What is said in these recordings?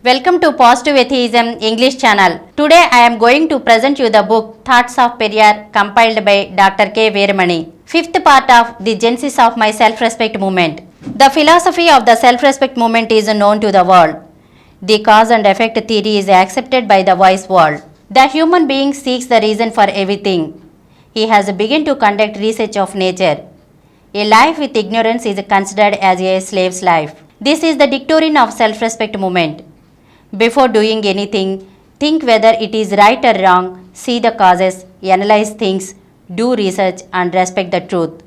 Welcome to Positive Atheism English channel. Today I am going to present you the book Thoughts of Periyar compiled by Dr. K. Veeramani. Fifth part of the genesis of my self-respect movement. The philosophy of the self-respect movement is known to the world. The cause and effect theory is accepted by the wise world. The human being seeks the reason for everything. He has begun to conduct research of nature. A life with ignorance is considered as a slave's life. This is the doctrine of self-respect movement. Before doing anything, think whether it is right or wrong, see the causes, analyze things, do research and respect the truth.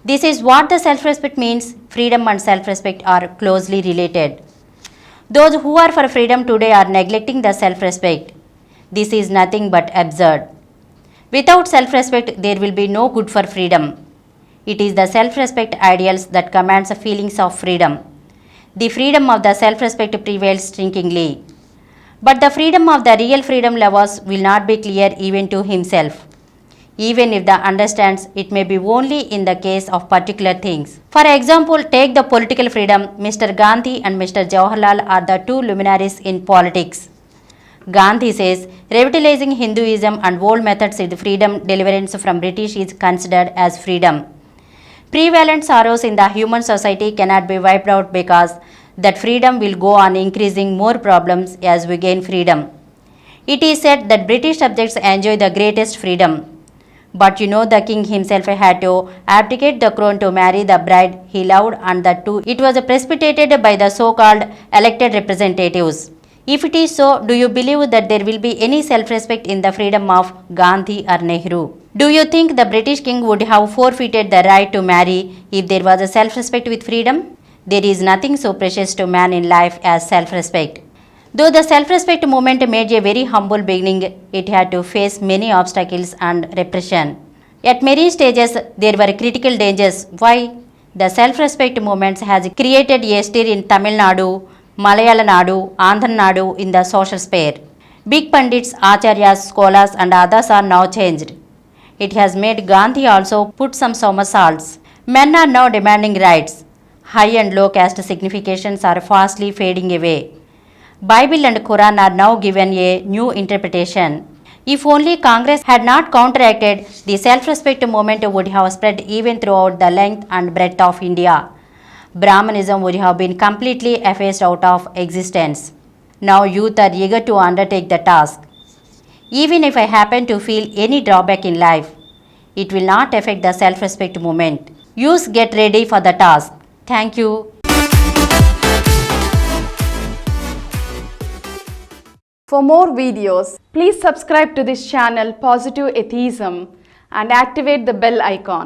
This is what the self-respect means. Freedom and self-respect are closely related. Those who are for freedom today are neglecting the self-respect. This is nothing but absurd. Without self-respect, there will be no good for freedom. It is the self-respect ideals that commands feelings of freedom. The freedom of the self-respect prevails shrinkingly. But the freedom of the real freedom lovers will not be clear even to himself. Even if the understands, it may be only in the case of particular things. For example, take the political freedom. Mr. Gandhi and Mr. Jawaharlal are the two luminaries in politics. Gandhi says, revitalizing Hinduism and old methods with freedom deliverance from British is considered as freedom. Prevalent sorrows in the human society cannot be wiped out because that freedom will go on increasing more problems as we gain freedom. It is said that British subjects enjoy the greatest freedom. But you know the king himself had to abdicate the crown to marry the bride he loved, and that too it was precipitated by the so-called elected representatives. If it is so, do you believe that there will be any self-respect in the freedom of Gandhi or Nehru? Do you think the British king would have forfeited the right to marry if there was a self-respect with freedom? There is nothing so precious to man in life as self-respect. Though the self-respect movement made a very humble beginning, it had to face many obstacles and repression. At many stages, there were critical dangers. Why? The self-respect movement has created a stir in Tamil Nadu, Malayalam Nadu, Andhra Nadu in the social sphere. Big pundits, acharyas, scholars and others are now changed. It has made Gandhi also put some somersaults. Men are now demanding rights. High and low caste significations are fastly fading away. Bible and Quran are now given a new interpretation. If only Congress had not counteracted, the self-respect movement would have spread even throughout the length and breadth of India. Brahmanism would have been completely effaced out of existence. Now youth are eager to undertake the task. Even if I happen to feel any drawback in life, it will not affect the self-respect movement. Youth, get ready for the task. Thank you. For more videos, please subscribe to this channel Positive Atheism and activate the bell icon.